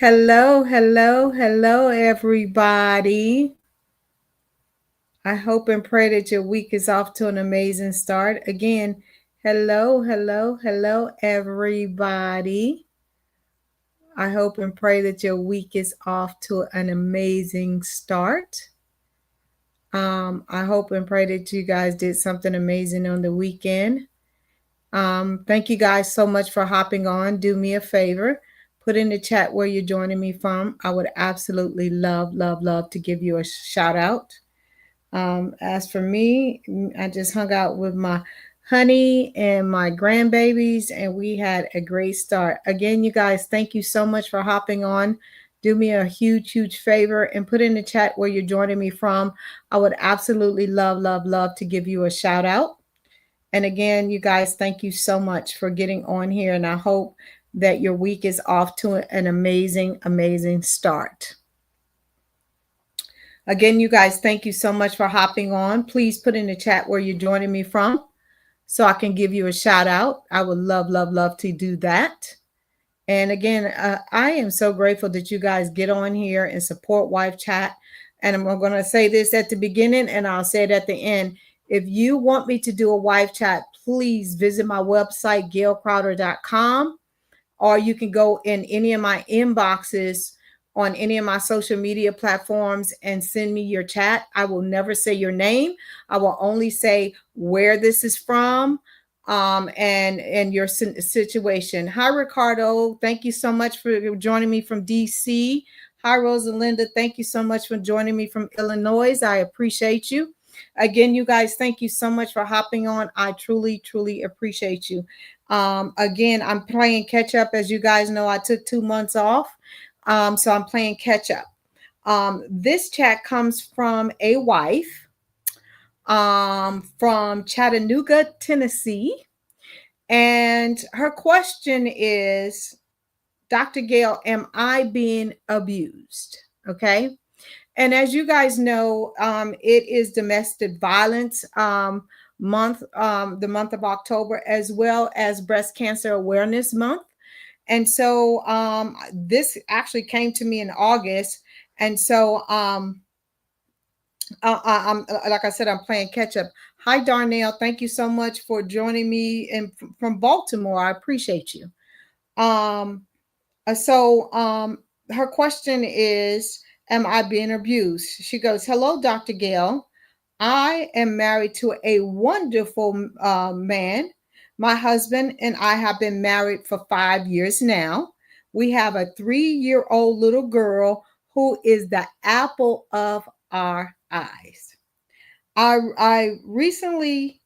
Hello, hello, hello, everybody. I hope and pray that your week is off to an amazing start. Again, hello, hello, hello, everybody. I hope and pray that your week is off to an amazing start. I hope and pray that you guys did something amazing on the weekend. Thank you guys so much for hopping on. Do me a favor, put in the chat where you're joining me from. I would absolutely love, love, love to give you a shout out. As for me, I just hung out with my honey and my grandbabies, and we had a great start. Again, you guys, thank you so much for hopping on. Do me a huge, huge favor and put in the chat where you're joining me from. I would absolutely love, love, love to give you a shout out. And again, you guys, thank you so much for getting on here. And I hope that your week is off to an amazing, amazing start. Again, you guys, thank you so much for hopping on. Please put in the chat where you're joining me from so I can give you a shout out. I would love, love, love to do that. And again, I am so grateful that you guys get on here and support Wife Chat. And I'm going to say this at the beginning and I'll say it at the end. If you want me to do a Wife Chat, please visit my website, gailcrowder.com, or you can go in any of my inboxes on any of my social media platforms and send me your chat. I will never say your name. I will only say where this is from and your situation. Hi, Ricardo. Thank you so much for joining me from DC. Hi, Rosalinda. Thank you so much for joining me from Illinois. I appreciate you. Again, you guys, thank you so much for hopping on. I truly, truly appreciate you. Again, I'm playing catch up. As you guys know, I took 2 months off. So I'm playing catch up. This chat comes from a wife from Chattanooga, Tennessee. And her question is, Dr. Gail, am I being abused? Okay. And as you guys know, it is domestic violence month, the month of October, as well as Breast Cancer Awareness Month. And so this actually came to me in August. And so I'm like I said, I'm playing catch up. Hi, Darnell. Thank you so much for joining me from Baltimore. I appreciate you. So her question is, am I being abused? She goes, hello, Dr. Gail. I am married to a wonderful man. My husband and I have been married for 5 years now. We have a 3-year-old little girl who is the apple of our eyes. I recently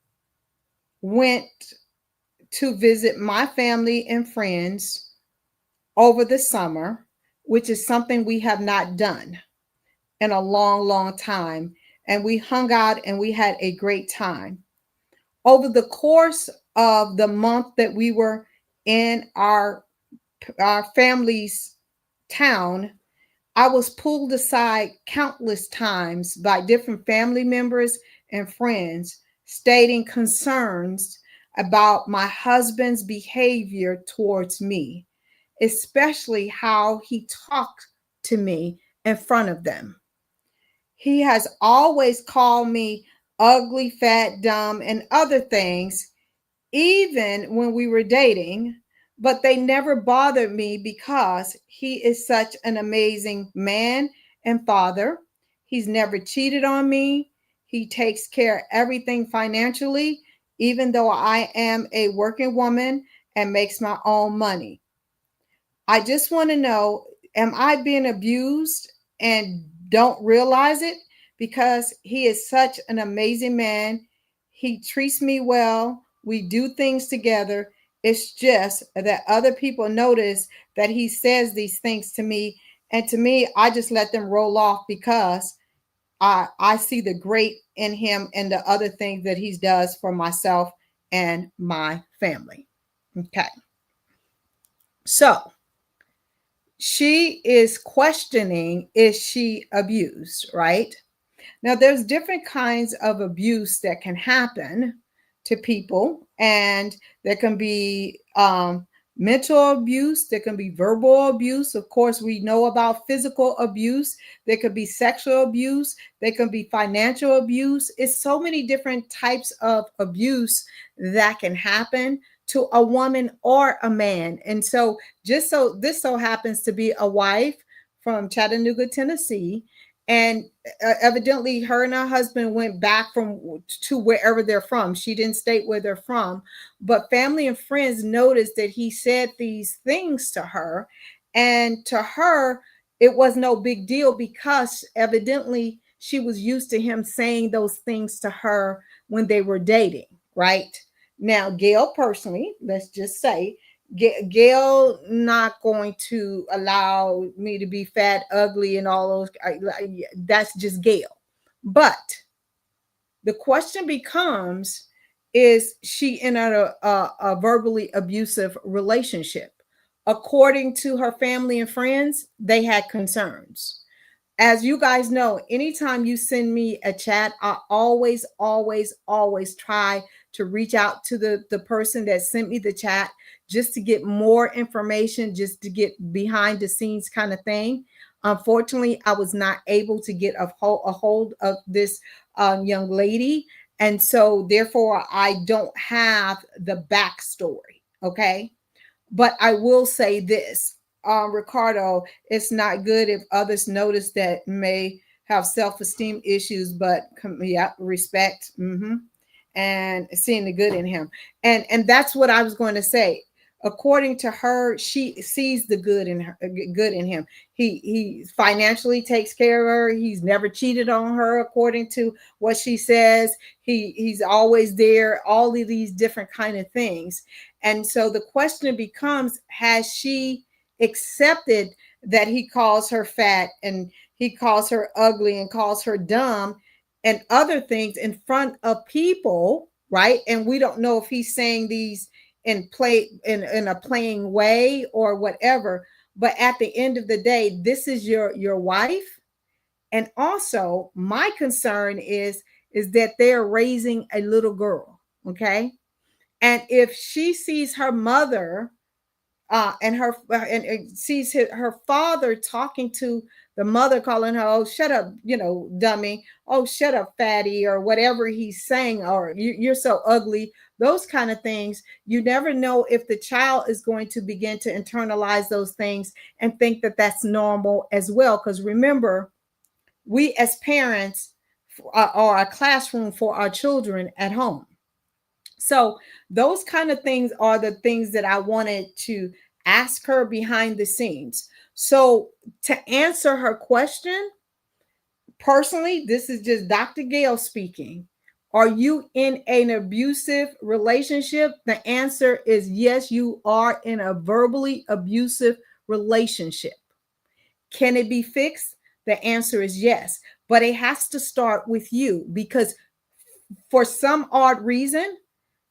went to visit my family and friends over the summer, which is something we have not done in a long, long time. And we hung out and we had a great time. Over the course of the month that we were in our family's town, I was pulled aside countless times by different family members and friends stating concerns about my husband's behavior towards me, especially how he talked to me in front of them. He has always called me ugly, fat, dumb, and other things, even when we were dating, but they never bothered me because he is such an amazing man and father. He's never cheated on me. He takes care of everything financially, even though I am a working woman and makes my own money. I just want to know, am I being abused and don't realize it? Because he is such an amazing man. He treats me well. We do things together. It's just that other people notice that he says these things to me. And to me, I just let them roll off because I see the great in him and the other things that he does for myself and my family. Okay. So she is questioning, is she abused, right? Now, there's different kinds of abuse that can happen to people, and there can be mental abuse, there can be verbal abuse. Of course, we know about physical abuse. There could be sexual abuse. There can be financial abuse. It's so many different types of abuse that can happen to a woman or a man. And so, just so this so happens to be a wife from Chattanooga, Tennessee. And evidently, her and her husband went back from to wherever they're from. She didn't state where they're from, but family and friends noticed that he said these things to her. And to her, it was no big deal because evidently she was used to him saying those things to her when they were dating, right? Now, Gail personally, let's just say, Gail not going to allow me to be fat, ugly, and all those. That's just Gail. But the question becomes, is she in a verbally abusive relationship? According to her family and friends, they had concerns. As you guys know, anytime you send me a chat, I always try to reach out to the person that sent me the chat just to get more information, just to get behind the scenes kind of thing. Unfortunately, I was not able to get a hold of this young lady. And so, therefore, I don't have the backstory. Okay. But I will say this, Ricardo, it's not good if others notice that may have self-esteem issues, but yeah, respect, and seeing the good in him. And that's what I was going to say. According to her, she sees the good in her, good in him. He financially takes care of her. He's never cheated on her, according to what she says. He's always there. All of these different kind of things. And so the question becomes, has she accepted that he calls her fat and he calls her ugly and calls her dumb and other things in front of people, right? And we don't know if he's saying these in a playing way or whatever. But at the end of the day, this is your wife. And also my concern is that they're raising a little girl. Okay. And if she sees her mother and sees her father talking to the mother, calling her, "Oh, shut up, dummy. Oh, shut up, fatty," or whatever he's saying, or "You're so ugly." Those kind of things. You never know if the child is going to begin to internalize those things and think that that's normal as well. Because remember, we as parents are a classroom for our children at home. So those kind of things are the things that I wanted to ask her behind the scenes. So to answer her question, personally, this is just Dr. Gail speaking. Are you in an abusive relationship? The answer is yes, you are in a verbally abusive relationship. Can it be fixed? The answer is yes, but it has to start with you because for some odd reason,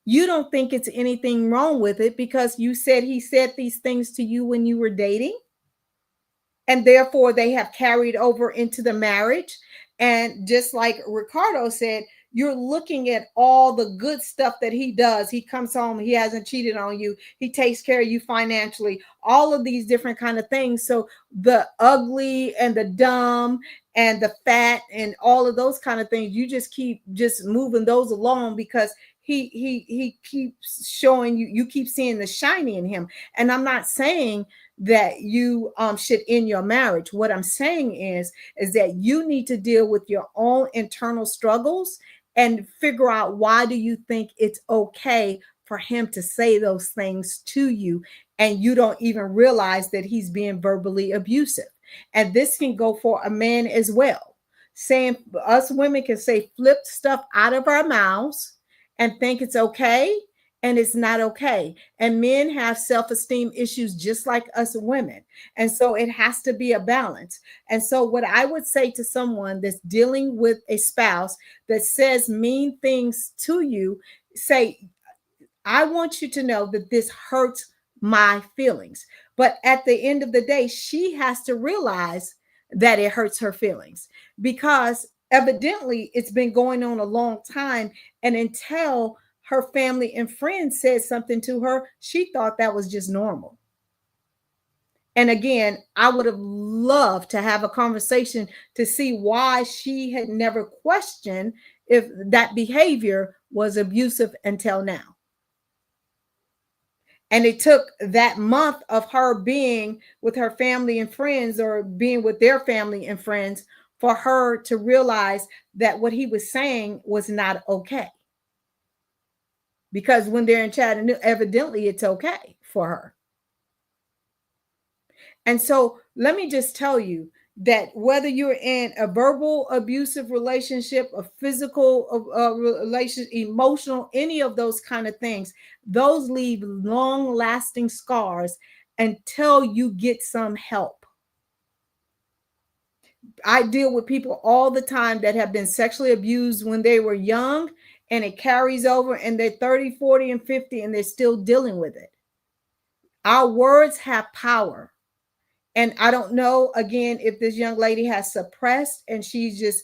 you don't think it's anything wrong with it because you said he said these things to you when you were dating, and therefore they have carried over into the marriage. And just like Ricardo said, you're looking at all the good stuff that he does. He comes home, he hasn't cheated on you, he takes care of you financially, all of these different kind of things. So the ugly and the dumb and the fat and all of those kind of things, you just keep just moving those along because he keeps showing you, you keep seeing the shiny in him. And I'm not saying that you should end your marriage. What I'm saying is that you need to deal with your own internal struggles and figure out, why do you think it's okay for him to say those things to you and you don't even realize that he's being verbally abusive? And this can go for a man as well. Saying, us women can say flip stuff out of our mouths and think it's okay, and it's not okay. And men have self-esteem issues just like us women. And so it has to be a balance. And so what I would say to someone that's dealing with a spouse that says mean things to you, say, I want you to know that this hurts my feelings. But at the end of the day, she has to realize that it hurts her feelings because evidently it's been going on a long time. And until her family and friends said something to her, she thought that was just normal. And again, I would have loved to have a conversation to see why she had never questioned if that behavior was abusive until now. And it took that month of her being with her family and friends, or being with their family and friends, for her to realize that what he was saying was not okay. Because when they're in Chattanooga, evidently it's okay for her. And so let me just tell you that whether you're in a verbal abusive relationship, a physical relation, emotional, any of those kind of things, those leave long lasting scars until you get some help. I deal with people all the time that have been sexually abused when they were young, and it carries over and they're 30, 40, and 50, and they're still dealing with it. Our words have power. And I don't know, again, if this young lady has suppressed and she's just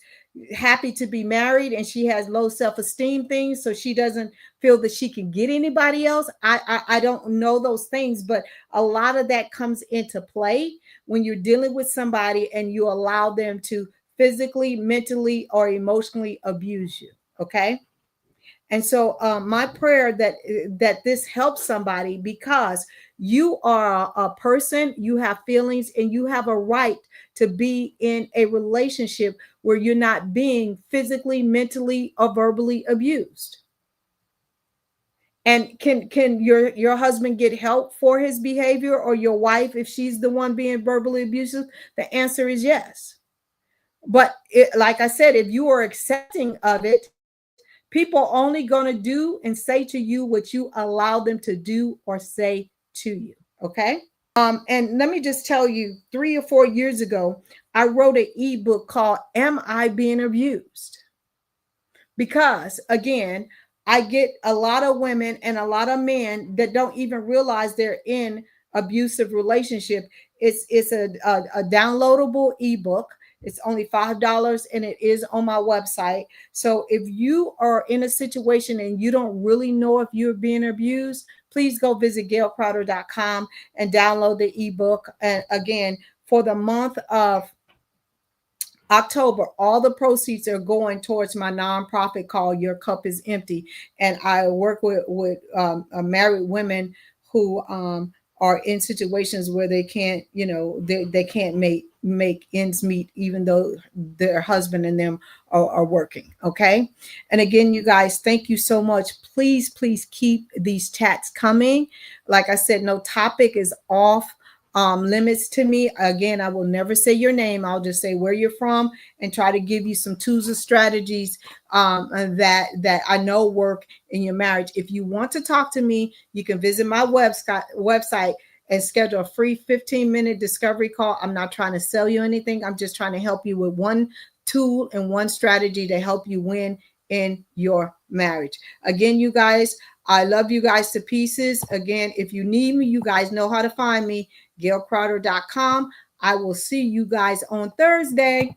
happy to be married and she has low self-esteem things, so she doesn't feel that she can get anybody else. I don't know those things, but a lot of that comes into play when you're dealing with somebody and you allow them to physically, mentally, or emotionally abuse you. Okay. And so my prayer that this helps somebody, because you are a person, you have feelings, and you have a right to be in a relationship where you're not being physically, mentally, or verbally abused. And can your husband get help for his behavior, or your wife if she's the one being verbally abusive? The answer is yes. But like I said, if you are accepting of it, people are only going to do and say to you what you allow them to do or say to you. Okay. And let me just tell you, 3 or 4 years ago, I wrote an ebook called Am I Being Abused? Because again, I get a lot of women and a lot of men that don't even realize they're in abusive relationship. It's a downloadable ebook. It's only $5, and it is on my website. So if you are in a situation and you don't really know if you're being abused, please go visit gailcrowder.com and download the ebook. And again, for the month of October, all the proceeds are going towards my nonprofit called Your Cup is Empty. And I work with married women who are in situations where they can't, they can't make ends meet, even though their husband and them are working. Okay. And again, you guys, thank you so much. Please keep these chats coming. Like I said, no topic is off limits to me. Again, I will never say your name. I'll just say where you're from and try to give you some tools and strategies that I know work in your marriage. If you want to talk to me, you can visit my website and schedule a free 15-minute discovery call. I'm not trying to sell you anything. I'm just trying to help you with one tool and one strategy to help you win in your marriage. Again, you guys, I love you guys to pieces. Again, if you need me, you guys know how to find me, gailcrowder.com. I will see you guys on Thursday.